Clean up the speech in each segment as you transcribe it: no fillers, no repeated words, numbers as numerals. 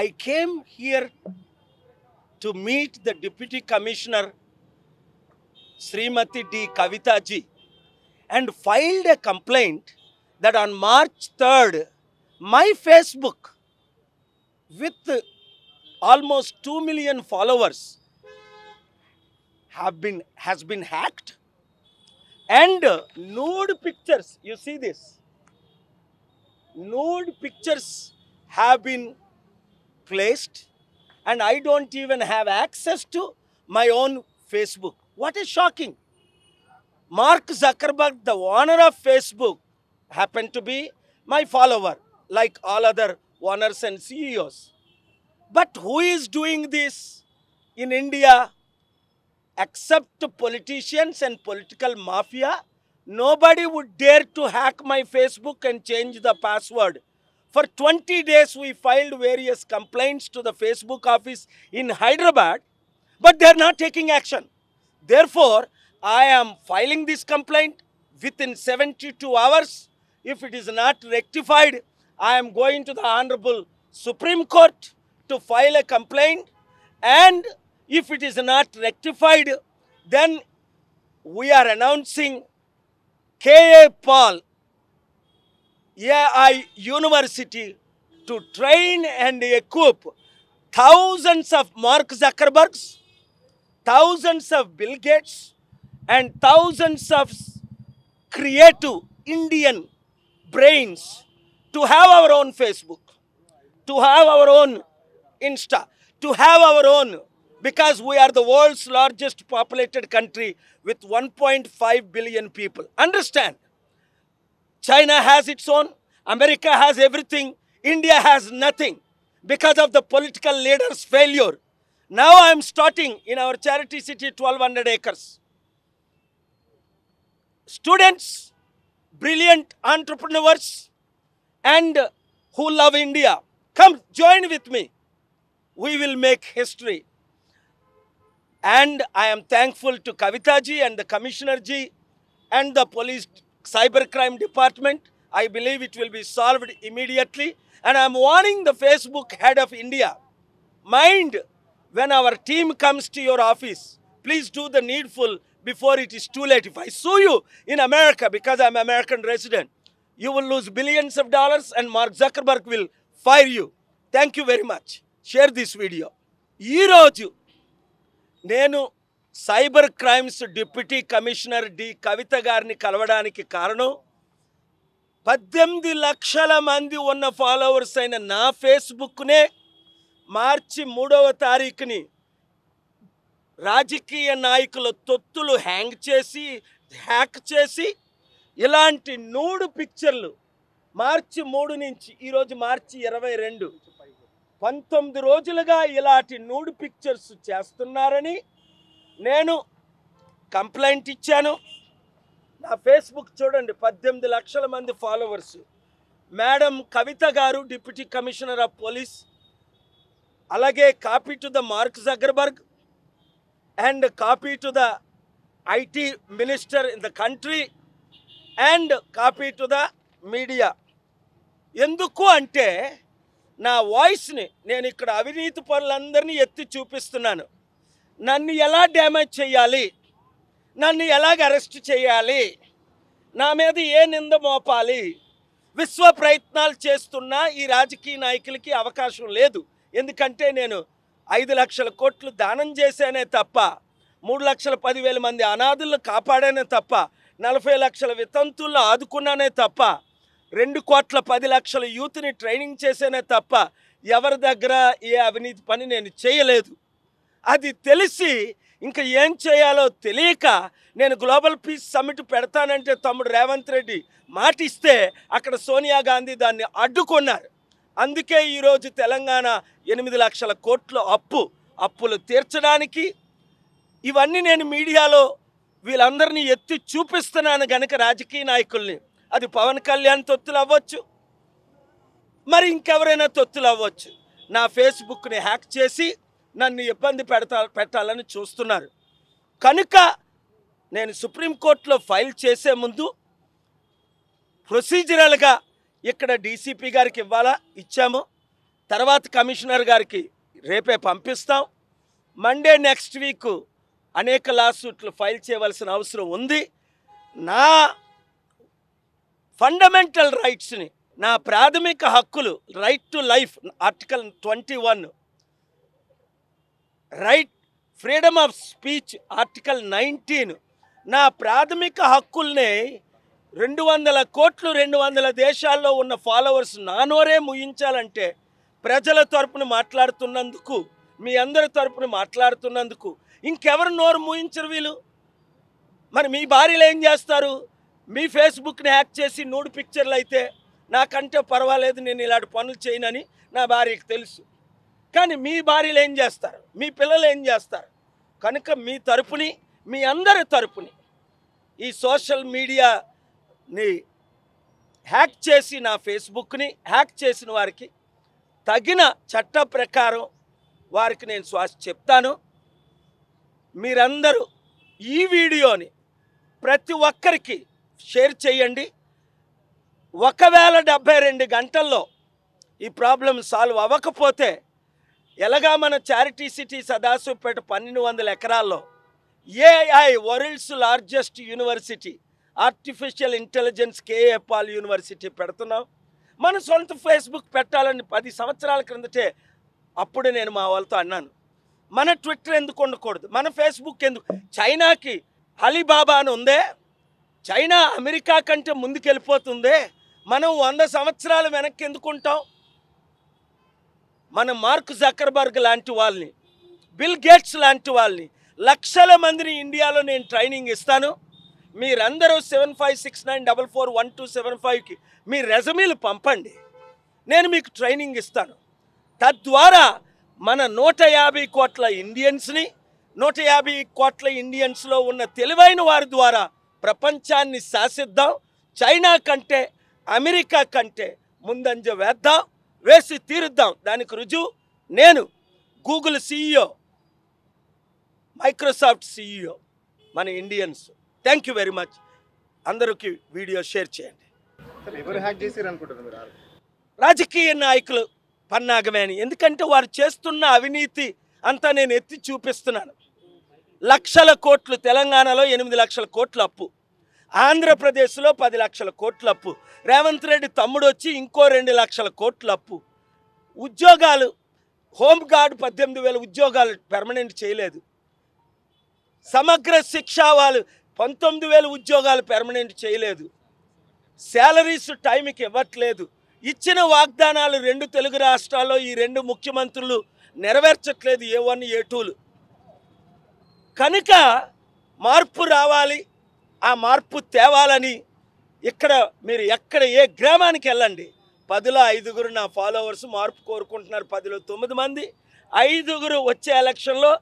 I came here to meet the Deputy Commissioner Srimati D. Kavita ji and filed a complaint that on March 3rd, my Facebook with almost 2 million followers has been hacked, and nude pictures, you see this, nude pictures have been placed, and I don't even have access to my own Facebook. What is shocking? Mark Zuckerberg, the owner of Facebook, happened to be my follower, like all other owners and CEOs. But who is doing this in India except politicians and political mafia? Nobody would dare to hack my Facebook and change the password. For 20 days, we filed various complaints to the Facebook office in Hyderabad, but they are not taking action. Therefore, I am filing this complaint within 72 hours. If it is not rectified, I am going to the Honorable Supreme Court to file a complaint. And if it is not rectified, then we are announcing K.A. Paul AI University to train and equip thousands of Mark Zuckerbergs, thousands of Bill Gates, and thousands of creative Indian brains to have our own Facebook, to have our own Insta, to have our own, because we are the world's largest populated country with 1.5 billion people. Understand? China has its own, America has everything, India has nothing because of the political leaders' failure. Now I am starting in our charity city 1200 acres. Students, brilliant entrepreneurs, and who love India, come join with me. We will make history. And I am thankful to Kavita ji and the Commissioner ji and the police cybercrime department. I believe it will be solved immediately. And I am warning the Facebook head of India, mind, when our team comes to your office, please do the needful before it is too late. If I sue you in America because I am an American resident, you will lose billions of dollars and Mark Zuckerberg will fire you. Thank you very much. Share this video. Ee roju నేను cyber crimes deputy commissioner D Kavitha గారిని కలవడానికి కారణం 18 లక్షల మంది ఉన్న followers అయిన నా ఫేస్బుక్నే మార్చి 3వ తారీఖుని రాజకీయ నాయకుల తొత్తులు హ్యాక్ చేసి ఇలాంటి నూడు పిక్చర్లు మార్చి 3 నుంచి ఈరోజు మార్చి 22 19 రోజులుగా ఇలాంటి నూడు పిక్చర్స్ చేస్తున్నారని నేను కంప్లైంట్ ఇచ్చాను. నా ఫేస్బుక్ చూడండి, 18 లక్షల మంది ఫాలోవర్స్. మేడం కవిత గారు డిప్యూటీ కమిషనర్ ఆఫ్ పోలీస్, అలాగే copy to the mark Zuckerberg and copy to the IT minister in the country and copy to the media. ఎందుకు అంటే నా వాయిస్ని నేను ఇక్కడ అవినీతి పనులందరినీ ఎత్తి చూపిస్తున్నాను. నన్ను ఎలా డ్యామేజ్ చేయాలి, నన్ను ఎలాగ అరెస్ట్ చేయాలి, నా మీద ఏ నింద మోపాలి, విశ్వ ప్రయత్నాలు చేస్తున్న ఈ రాజకీయ నాయకులకి అవకాశం లేదు. ఎందుకంటే నేను 5 లక్షల కోట్లు దానం చేశానే తప్ప, 3,10,000 మంది అనాథులను కాపాడానే తప్ప, 40 లక్షల వితంతులను ఆదుకున్నానే తప్ప, 2,10,00,000 యూత్ని ట్రైనింగ్ చేసేనే తప్ప ఎవరి దగ్గర ఏ అవినీతి పని నేను చేయలేదు. అది తెలిసి ఇంకా ఏం చేయాలో తెలియక నేను గ్లోబల్ పీస్ సమ్మిట్ పెడతానంటే తమ్ముడు రేవంత్ రెడ్డి మాటిస్తే అక్కడ సోనియా గాంధీ దాన్ని అడ్డుకున్నారు. అందుకే ఈరోజు తెలంగాణ 8 లక్షల కోట్ల అప్పులు తీర్చడానికి ఇవన్నీ నేను మీడియాలో వీళ్ళందరినీ ఎత్తి చూపిస్తున్నాను గనక రాజకీయ నాయకుల్ని. అది పవన్ కళ్యాణ్ తొత్తులు అవ్వచ్చు, మరి ఇంకెవరైనా తొత్తులు అవ్వచ్చు. నా ఫేస్బుక్ని హ్యాక్ చేసి నన్ను ఇబ్బంది పెట్టాలని చూస్తున్నారు. కనుక నేను సుప్రీంకోర్టులో ఫైల్ చేసే ముందు ప్రొసీజరల్గా ఇక్కడ డీసీపీ గారికి ఇచ్చాము, తర్వాత కమిషనర్ గారికి రేపే పంపిస్తాం. మండే నెక్స్ట్ వీక్ అనేక లాసూట్లు ఫైల్ చేయవలసిన అవసరం ఉంది. నా ఫండమెంటల్ రైట్స్ని, నా ప్రాథమిక హక్కులు, right to life article 21, right freedom of speech article 19, నా ప్రాథమిక హక్కుల్ని 200 కోట్లు 200 దేశాల్లో ఉన్న ఫాలోవర్స్ నానోరే ముయించాలంటే ప్రజల తరపున మాట్లాడుతున్నందుకు, మీ అందరి తరపున మాట్లాడుతున్నందుకు ఇంకెవరు నోరు మూయించరు వీళ్ళు. మరి మీ భార్యలు ఏం చేస్తారు? మీ ఫేస్బుక్ని హ్యాక్ చేసి నూడు పిక్చర్లు అయితే నాకంటే పర్వాలేదు, నేను ఇలాంటి పనులు చేయనని నా భార్యకి తెలుసు. కానీ మీ భార్యలు ఏం చేస్తారు? మీ పిల్లలు ఏం చేస్తారు? కనుక మీ తరపుని, మీ అందరి తరపుని ఈ సోషల్ మీడియాని హ్యాక్ చేసి, నా ఫేస్బుక్ని హ్యాక్ చేసిన వారికి తగిన చట్ట ప్రకారం వారికి నేను చెప్తాను. మీరందరూ ఈ వీడియోని ప్రతి ఒక్కరికి షేర్ చేయండి. ఒకవేళ 72 గంటల్లో ఈ ప్రాబ్లం సాల్వ్ అవ్వకపోతే ఎలాగా మన చారిటీ సిటీ సదాశివపేట 1200 ఎకరాల్లో AI world's largest university artificial intelligence K A Paul university పెడుతున్నాం. మన సొంత ఫేస్బుక్ పెట్టాలని 10 సంవత్సరాల క్రిందటే అప్పుడు నేను మా వాళ్ళతో అన్నాను. మన ట్విట్టర్ ఎందుకు ఉండకూడదు? మన ఫేస్బుక్ ఎందుకు? చైనాకి అలీబాబా అని ఉందే, చైనా అమెరికా కంటే ముందుకెళ్ళిపోతుందే, మనం 100 సంవత్సరాలు వెనక్కి ఎందుకుంటాం? మన మార్క్ జకర్బర్గ్ లాంటి వాళ్ళని, బిల్ గేట్స్ లాంటి వాళ్ళని, లక్షల మందిని ఇండియాలో నేను ట్రైనింగ్ ఇస్తాను. మీరందరూ 7569441275కి మీ రెజమీలు పంపండి, నేను మీకు ట్రైనింగ్ ఇస్తాను. తద్వారా మన 150 కోట్ల ఇండియన్స్ని, 150 కోట్ల ఇండియన్స్లో ఉన్న తెలివైన వారి ద్వారా ప్రపంచాన్ని శాసిద్దాం. చైనా కంటే, అమెరికా కంటే ముందంజ వేద్దాం, వేసి తీరుద్దాం. దానికి రుజువు నేను, గూగుల్ CEO, మైక్రోసాఫ్ట్ CEO, మన Indians. Thank you very much. అందరికీ వీడియో షేర్ చేయండి. రాజకీయ నాయకులు పన్నాగమే అని, ఎందుకంటే వారు చేస్తున్న అవినీతి అంతా నేను ఎత్తి చూపిస్తున్నాను. లక్షల కోట్లు, తెలంగాణలో 8 లక్షల కోట్ల అప్పు, ఆంధ్రప్రదేశ్లో 10 లక్షల కోట్ల అప్పు, రేవంత్ రెడ్డి తమ్ముడు వచ్చి ఇంకో 2 లక్షల కోట్ల అప్పు. ఉద్యోగాలు, హోంగార్డ్ 18,000 ఉద్యోగాలు పెర్మనెంట్ చేయలేదు. సమగ్ర శిక్ష వాళ్ళు 19,000 ఉద్యోగాలు పెర్మనెంట్ చేయలేదు. శాలరీస్ టైంకి ఇవ్వట్లేదు. ఇచ్చిన వాగ్దానాలు 2 తెలుగు రాష్ట్రాల్లో ఈ 2 ముఖ్యమంత్రులు నెరవేర్చట్లేదు, A1 A2లు. కనుక మార్పు రావాలి, ఆ మార్పు తేవాలని ఇక్కడ మీరు ఏ గ్రామానికి వెళ్ళండి, 10లో 5 నా ఫాలోవర్స్ మార్పు కోరుకుంటున్నారు. 10లో 9 మంది, 5 వచ్చే ఎలక్షన్లో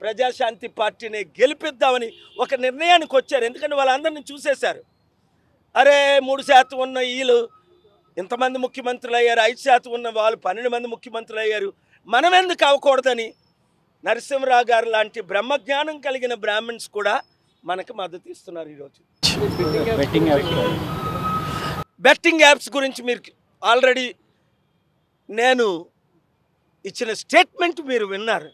ప్రజాశాంతి పార్టీని గెలిపిద్దామని ఒక నిర్ణయానికి వచ్చారు. ఎందుకంటే వాళ్ళందరినీ చూసేశారు. అరే 3% ఉన్న వీళ్ళు ఇంతమంది ముఖ్యమంత్రులు అయ్యారు, 5% ఉన్న వాళ్ళు 12 మంది ముఖ్యమంత్రులు అయ్యారు, మనం ఎందుకు అవ్వకూడదని నరసింహరావు గారు లాంటి బ్రహ్మజ్ఞానం కలిగిన బ్రాహ్మణ్స్ కూడా మనకు మద్దతు ఇస్తున్నారు. ఈరోజు బెట్టింగ్ యాప్స్ గురించి మీరు ఆల్రెడీ నేను ఇచ్చిన స్టేట్మెంట్ మీరు విన్నారు.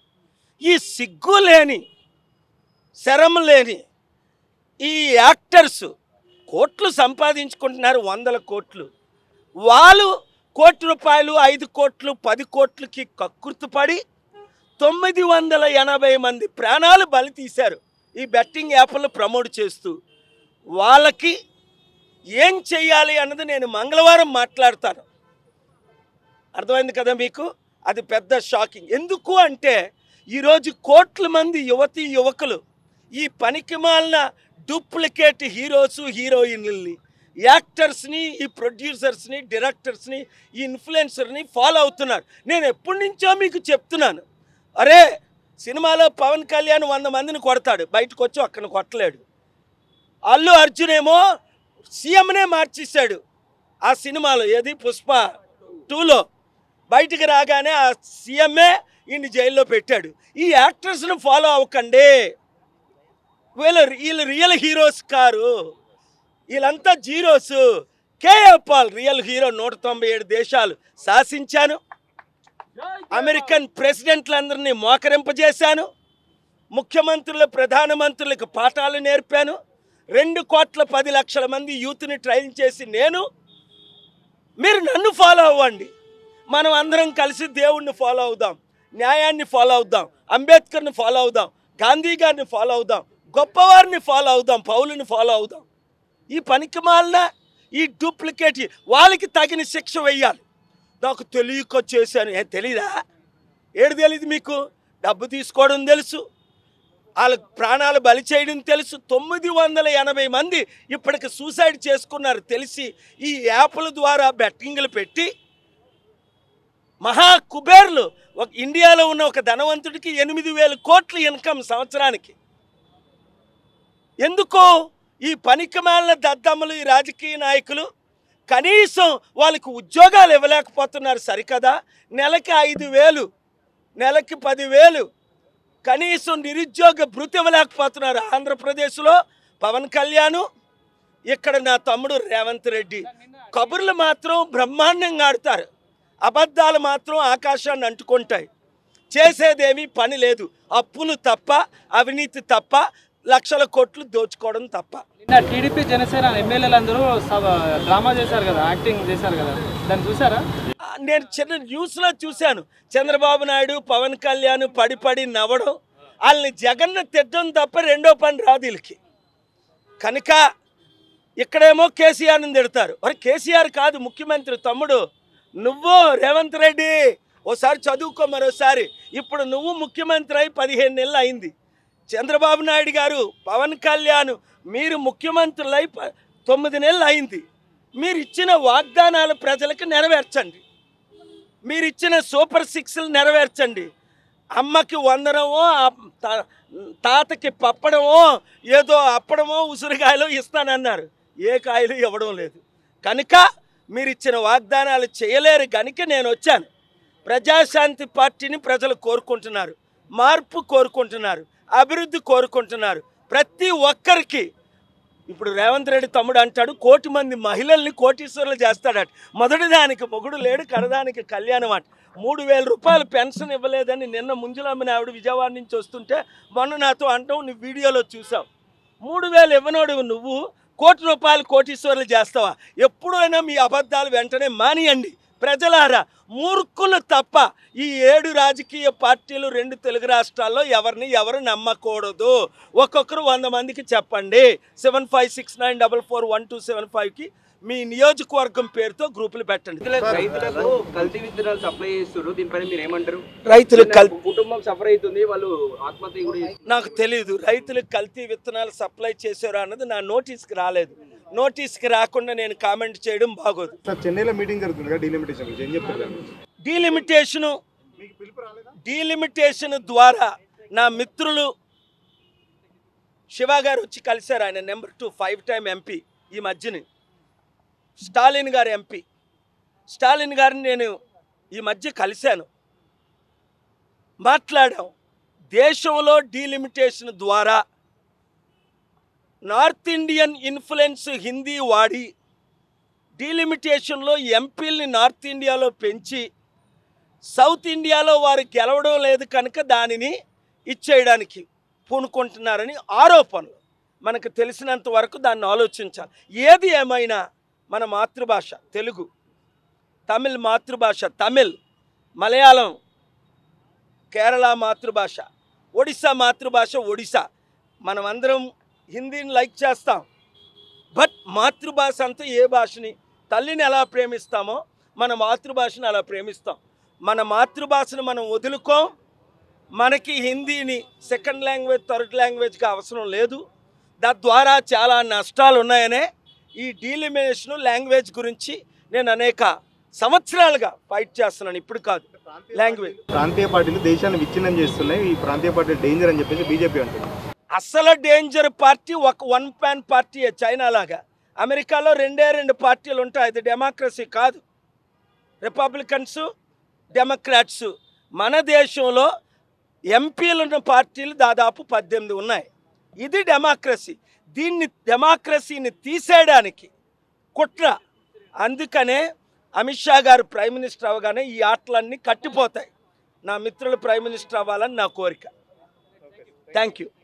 ఈ సిగ్గు లేని, శరం లేని ఈ యాక్టర్స్ కోట్లు సంపాదించుకుంటున్నారు, 100 కోట్లు. వాళ్ళు ₹1 కోటి, 5 కోట్లు, 10 కోట్లకి కక్కుర్తుపడి 980 మంది ప్రాణాలు బలి తీశారు ఈ బెట్టింగ్ యాప్లు ప్రమోట్ చేస్తూ. వాళ్ళకి ఏం చెయ్యాలి అన్నది నేను మంగళవారం మాట్లాడతాను. అర్థమైంది కదా మీకు? అది పెద్ద షాకింగ్. ఎందుకు అంటే ఈరోజు కోట్ల మంది యువతీ యువకులు ఈ పనికిమాలిన డూప్లికేట్ హీరోస్, హీరోయిన్లని, యాక్టర్స్ని, ఈ ప్రొడ్యూసర్స్ని, డైరెక్టర్స్ని, ఈ ఇన్ఫ్లుయెన్సర్ని ఫాలో అవుతున్నారు. నేను ఎప్పటి నుంచో మీకు చెప్తున్నాను, అరే సినిమాలో పవన్ కళ్యాణ్ 100 మందిని కొడతాడు, బయటకు వచ్చి ఒక్కని కొట్టలేడు. అల్లు అర్జున్ ఏమో సీఎంనే మార్చేశాడు ఆ సినిమాలో, ఏది పుష్ప 2లో. బయటికి రాగానే ఆ సీఎంఏ ఈయన్ని జైల్లో పెట్టాడు. ఈ యాక్టర్స్ను ఫాలో అవ్వకండి, వీళ్ళు రియల్ హీరోస్ కారు, వీళ్ళంతా zeros. K A Paul real hero. 197 దేశాలు శాసించాను, అమెరికన్ ప్రెసిడెంట్లందరినీ మోకరింపజేశాను, ముఖ్యమంత్రులు ప్రధానమంత్రులకు పాఠాలు నేర్పాను, 2,10,00,000 మంది యూత్ని ట్రైన్ చేసి మీరు నన్ను ఫాలో అవ్వండి, మనం అందరం కలిసి దేవుణ్ణి ఫాలో అవుదాం, న్యాయాన్ని ఫాలో అవుదాం, అంబేద్కర్ని ఫాలో అవుదాం, గాంధీ గారిని ఫాలో అవుదాం, గొప్పవారిని ఫాలో అవుదాం, పౌలుని ఫాలో అవుదాం. ఈ పనికిమాలిన ఈ డూప్లికేట్ వాళ్ళకి తగిన శిక్ష వేయాలి. నాకు తెలియక చేశాను, ఏం తెలీదా? ఏడు తెలియదు మీకు? డబ్బు తీసుకోవడం తెలుసు, వాళ్ళ ప్రాణాలు బలి చేయడం తెలుసు. 980 మంది ఇప్పటికి సూసైడ్ చేసుకున్నారు తెలిసి ఈ యాప్ల ద్వారా బెట్టింగ్లు పెట్టి మహా కుబేర్లు. ఇండియాలో ఉన్న ఒక ధనవంతుడికి 8,000 కోట్ల ఇన్కమ్ సంవత్సరానికి. ఎందుకో ఈ పనికిమాలిన దద్దమ్మలు, ఈ రాజకీయ నాయకులు కనీసం వాళ్ళకి ఉద్యోగాలు ఇవ్వలేకపోతున్నారు సరికదా? నెలకి 5,000, నెలకి 10,000 కనీసం నిరుద్యోగ భృతి ఇవ్వలేకపోతున్నారు. ఆంధ్రప్రదేశ్లో పవన్ కళ్యాణ్, ఇక్కడ నా తమ్ముడు రేవంత్ రెడ్డి కబుర్లు మాత్రం బ్రహ్మాండంగా ఆడతారు, అబద్ధాలు మాత్రం ఆకాశాన్ని అంటుకుంటాయి. చేసేదేమీ పని లేదు, అప్పులు తప్ప, అవినీతి తప్ప, లక్షల కోట్లు దోచుకోవడం తప్ప. నిన్న టీడీపీ జనసేన ఎమ్మెల్యేలు అందరూ డ్రామా చేశారు కదా, యాక్టింగ్ చేశారు కదా, దాన్ని చూసారా? నేను చిన్న న్యూస్లో చూశాను, చంద్రబాబు నాయుడు పవన్ కళ్యాణ్ పడి నవ్వడం, వాళ్ళని జగన్ను తిట్టడం తప్ప రెండో పని రాదు వీళ్ళకి. కనుక ఇక్కడేమో కేసీఆర్ని తిడతారు. మరి కేసీఆర్ కాదు ముఖ్యమంత్రి, తమ్ముడు నువ్వు రేవంత్ రెడ్డి ఓసారి చదువుకో మరోసారి. ఇప్పుడు నువ్వు ముఖ్యమంత్రి అయి 15 నెలలు అయింది. చంద్రబాబు నాయుడు గారు, పవన్ కళ్యాణ్ మీరు ముఖ్యమంత్రులై 9 నెలలు అయింది. మీరు ఇచ్చిన వాగ్దానాలు ప్రజలకు నెరవేర్చండి, మీరు ఇచ్చిన సూపర్ 6లు నెరవేర్చండి. అమ్మకి వందనమో, తాతకి పప్పడమో, ఏదో అప్పడమో ఉసిరికాయలు ఇస్తానన్నారు, ఏ కాయలు ఇవ్వడం లేదు. కనుక మీరు ఇచ్చిన వాగ్దానాలు చేయలేరు కనుక నేను వచ్చాను. ప్రజాశాంతి పార్టీని ప్రజలు కోరుకుంటున్నారు, మార్పు కోరుకుంటున్నారు, అభివృద్ధి కోరుకుంటున్నారు. ప్రతి ఒక్కరికి ఇప్పుడు రేవంత్ రెడ్డి తమ్ముడు అంటాడు 1 కోటి మంది మహిళల్ని కోటీశ్వరులు చేస్తాడట. మొదటి దానికి మొగుడు లేడు, కడదానికి కళ్యాణం అట. 3,000 రూపాయలు పెన్షన్ ఇవ్వలేదని నిన్న ముంజులమ్మని ఆవిడ విజయవాడ నుంచి వస్తుంటే మొన్న నాతో అంటావు, నువ్వు వీడియోలో చూసావు. 3,000 ఇవ్వనోడు నువ్వు 1 కోటి రూపాయలు కోటీశ్వరులు చేస్తావా? ఎప్పుడైనా మీ అబద్ధాలు వెంటనే మానియండి. ప్రజలారా, మూర్ఖులు తప్ప ఈ 7 రాజకీయ పార్టీలు 2 తెలుగు రాష్ట్రాల్లో ఎవరు నమ్మకూడదు. ఒక్కొక్కరు 100 మందికి చెప్పండి. 7569441275కి మీ నియోజకవర్గం పేరుతో గ్రూపులు పెట్టండి. రైతులకు కల్తీ విత్తనాలు సప్లై చేస్తున్నారు, దీనిపైన మీరు ఏమంటారు? రైతులు కుటుంబం సఫర్ అవుతుంది, వాళ్ళు ఆత్మహత్య కూడా. నాకు తెలియదు రైతులకు కల్తీ విత్తనాలు సప్లై చేశారు అన్నది నా నోటీస్కి రాలేదు. నోటీస్కి రాకుండా నేను కామెంట్ చేయడం బాగోదు. చెన్నైలో మీటింగ్ జరుగుతుంది కదా, డీలిమిటేషన్ ద్వారా నా మిత్రులు శివ గారు వచ్చి కలిశారు. ఆయన నెంబర్ 2 5 టైమ్ ఎంపీ, ఈ మధ్యని స్టాలిన్ గారు ఎంపీ. స్టాలిన్ గారిని నేను ఈ మధ్య కలిశాను, మాట్లాడాం. దేశంలో డీలిమిటేషన్ ద్వారా నార్త్ ఇండియన్ ఇన్ఫ్లుయెన్స్ హిందీ వాడి డీలిమిటేషన్లో ఎంపీల్ని నార్త్ ఇండియాలో పెంచి సౌత్ ఇండియాలో వారు గెలవడం లేదు కనుక దానిని ఇచ్చేయడానికి పూనుకుంటున్నారని ఆరోపణలు. మనకు తెలిసినంత వరకు దాన్ని ఆలోచించాలి. ఏది ఏమైనా మన మాతృభాష తెలుగు, తమిళ్ మాతృభాష తమిళ్, మలయాళం కేరళ మాతృభాష, ఒడిశా మాతృభాష ఒడిశా. మనమందరం హిందీని లైక్ చేస్తాం, బట్ మాతృభాష అంతా ఏ భాషని, తల్లిని ఎలా ప్రేమిస్తామో మన మాతృభాషను అలా ప్రేమిస్తాం. మన మాతృభాషను మనం వదులుకోం. మనకి హిందీని సెకండ్ లాంగ్వేజ్, థర్డ్ లాంగ్వేజ్గా అవసరం లేదు. తద్వారా చాలా నష్టాలు ఉన్నాయనే ఈ డీలిమిటేషన్ లాంగ్వేజ్ గురించి నేను అనేక సంవత్సరాలుగా ఫైట్ చేస్తున్నాను. ఇప్పుడు కాదు, లాంగ్వేజ్. ప్రాంతీయ పార్టీలు దేశాన్ని విచ్ఛిన్నం చేస్తున్నాయి, ఈ ప్రాంతీయ పార్టీ డేంజర్ అని చెప్పేసి బీజేపీ అంటుంది. అసలు డేంజర్ పార్టీ ఒక 1 ప్యాన్ పార్టీ, చైనా లాగా. అమెరికాలో 2 పార్టీలు ఉంటాయి, అది డెమోక్రసీ కాదు. Republicans, Democrats. మన దేశంలో ఎంపీలున్న పార్టీలు దాదాపు 18 ఉన్నాయి. ఇది డెమోక్రసీ. దీన్ని డెమోక్రసీని తీసేయడానికి కుట్ర. అందుకనే అమిత్ షా గారు ప్రైమ్ మినిస్టర్ అవ్వగానే ఈ ఆటలన్నీ కట్టిపోతాయి. నా మిత్రులు ప్రైమ్ మినిస్టర్ అవ్వాలని నా కోరిక. Thank you.